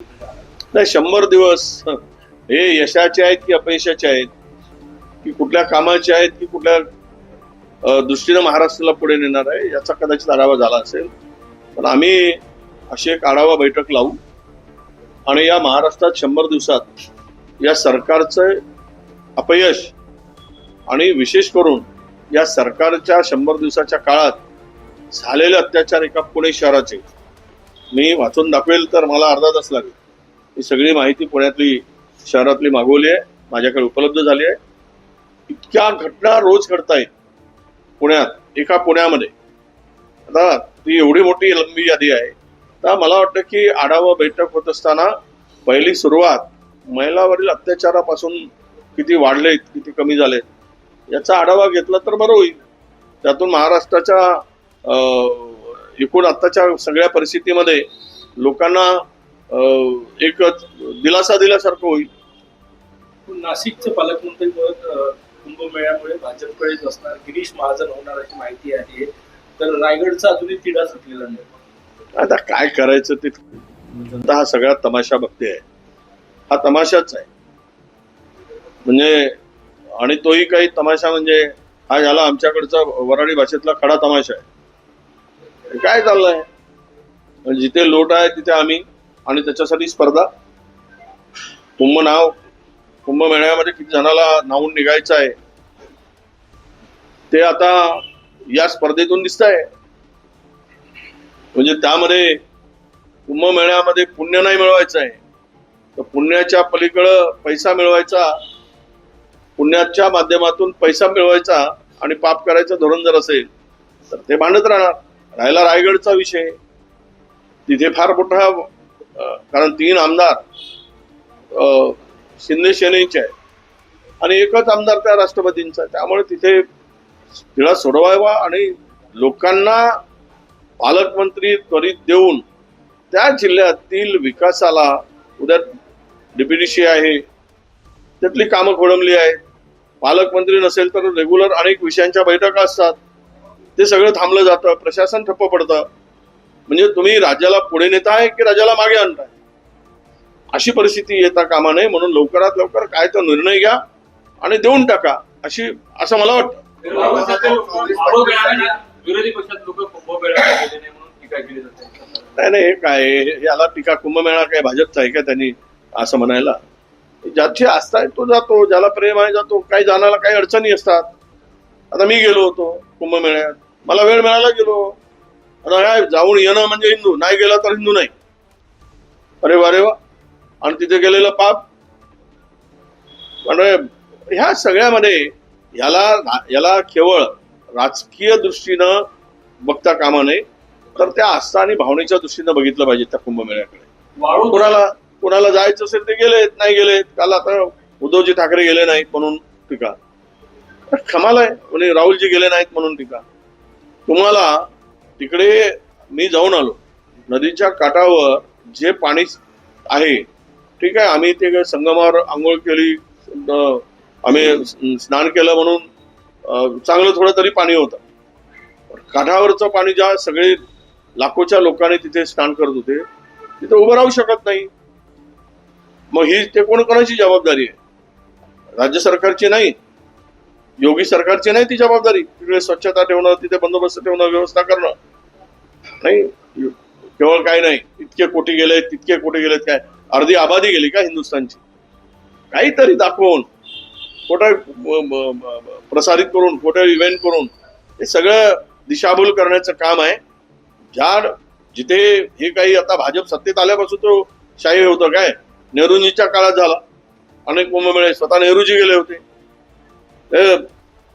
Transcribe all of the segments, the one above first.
नाही 100 दिवस हे यशाचे आहेत की अपयशाचे आहेत की कुठल्या कामाचे आहेत की कुठल्या दृष्टीने महाराष्ट्राला पुढे नेणार आहे याचा कदाचित आढावा झाला असेल. पण आम्ही अशी एक आढावा बैठक लावू आणि या महाराष्ट्रात 100 दिवसात या सरकारचं अपयश आणि विशेष करून या सरकारच्या 100 दिवसाच्या काळात झालेले अत्याचार एका पुणे शहराचे मी वाचून दाखवेल तर मला अर्धा तास लागेल. ही सगळी माहिती पुण्यातली शहरातली मागवली आहे, माझ्याकडे उपलब्ध झाली आहे. इतक्या घटना रोज घडतायत पुण्यात, एका पुण्यामध्ये. आता ती एवढी मोठी लंबी यादी आहे. तर मला वाटतं की आढावा बैठक होत असताना पहिली सुरुवात महिलावरील अत्याचारापासून किती वाढलेत किती कमी झालेत याचा आढावा घेतला तर बरं होईल. त्यातून महाराष्ट्राच्या एकूण आत्ताच्या सगळ्या परिस्थितीमध्ये लोकांना एक दिलासा दिल्यासारखं होईल. नाशिकचं पालकमंत्री पद कुंभमेळ्यामुळे भाजपकडेच असणार, गिरीश महाजन होणार अशी माहिती आहे. तर रायगडचा अजूनही तिढा सुटलेला नाही. आता काय करायचं ते हा सगळा तमाशा बघते आहे. हा तमाशाच आहे म्हणजे, आणि तोही काही तमाशा म्हणजे हा झाला आमच्याकडचा वराडी भाषेतला खडा तमाशा आहे. काय चाललंय, जिथे लोट आहे तिथे आम्ही, आणि त्याच्यासाठी स्पर्धा. कुंभमेळ्यामध्ये किती जणाला नावून निघायचं आहे ते आता या स्पर्धेतून दिसत आहे. म्हणजे त्यामध्ये कुंभमेळ्यामध्ये पुण्य नाही मिळवायचं आहे, तर पुण्याच्या पलीकडं पैसा मिळवायचा, पुण्याच्या माध्यमातून पैसा मिळवायचा आणि पाप करायचं धोरण जर असेल तर ते भांडत राहणार. राहिला रायगडचा विषय, तिथे फार मोठा, कारण 3 आमदार शिंदे सेनेचे आहे आणि एकच आमदार त्या राष्ट्रपतींचा. त्यामुळे तिथे तिला सोडवावा आणि लोकांना पालकमंत्री त्वरित देऊन त्या जिल्ह्यातील विकासाला, उद्या डीपीडीसी आहे त्यातली कामं खोळंबली आहेत. पालकमंत्री नसेल तर रेग्युलर अनेक विषयांच्या बैठका असतात, ते सगळं थांबलं जातं, प्रशासन ठप्प पडतं. म्हणजे तुम्ही राज्याला पुढे नेताय की राज्याला मागे आणताय अशी परिस्थिती येता कामा नये. म्हणून लवकरात लवकर काय तो निर्णय घ्या आणि देऊन टाका, असं मला वाटतं. विरोधी पक्षात लोक कुंभमेळ्याला गेले नाही म्हणून टीका केली जाते. नाही, हे काय, याला टीका कुंभमेळा काय भाजपचा आहे का त्यांनी असं म्हणायला? ज्याची आस्था आहे तो जातो, ज्याला प्रेम आहे जातो. काही जाण्याला काही अडचणी असतात. आता मी गेलो होतो कुंभमेळ्यात, मला वेळ मिळाला गेलो. आता काय जाऊन येणं म्हणजे हिंदू, नाही गेला तर हिंदू नाही. अरे वा, आणि तिथे गेलेलं पाप. पण ह्या सगळ्यामध्ये याला केवळ राजकीय दृष्टीनं बघता कामा नये, तर त्या आस्था आणि भावनेच्या दृष्टीनं बघितलं पाहिजे त्या कुंभमेळ्याकडे. कुणाला जायचं असेल ते गेलेत, नाही गेलेत. काल आता उद्धवजी ठाकरे गेले नाहीत म्हणून टीका. कमाल आहे. म्हणजे राहुलजी गेले नाहीत म्हणून टीका. तुम्हाला तिकडे मी जाऊन आलो, नदीच्या काठावर जे पाणी आहे, ठीक आहे, आम्ही ते संगमावर आंघोळ केली, आम्ही स्नान केलं म्हणून चांगलं थोडं तरी पाणी होतं. काठावरचं पाणी ज्या सगळे लाखोच्या लोकांनी तिथे स्नान करत होते तिथे उभं राहू शकत नाही. मग ही ते कोणाची जबाबदारी आहे? राज्य सरकारची नाही, योगी सरकारची नाही ती जबाबदारी. तिकडे स्वच्छता ठेवणं, तिथे बंदोबस्त ठेवणं, व्यवस्था करणं. नाही, केवळ काय नाही, इतके कोटी गेलेत तितके कोटी गेलेत, काय अर्धी आबादी गेली का हिंदुस्थानची? काहीतरी दाखवून, खोटं प्रसारित करून, खोटं इव्हेंट करून हे सगळं दिशाभूल करण्याचं काम आहे. जिथे हे काही आता भाजप सत्तेत आल्यापासून तो शाही होतं काय, नेहरूंजीच्या काळात झाला अनेक कुंभमेळे, स्वतः नेहरूजी गेले होते.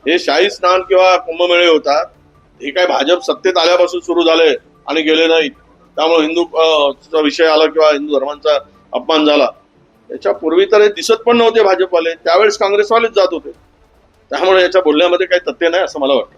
हे शाही स्नान किंवा कुंभमेळे होतात हे काय भाजप सत्तेत आल्यापासून सुरू झाले आणि गेले नाहीत. त्यामुळे हिंदूचा विषय आला किंवा हिंदू धर्मांचा अपमान झाला. याच्यापूर्वी तर हे दिसत पण नव्हते भाजपवाले, त्यावेळेस काँग्रेसवालेच जात होते. त्यामुळे याच्या बोलण्यामध्ये काही तथ्य नाही असं मला वाटतं.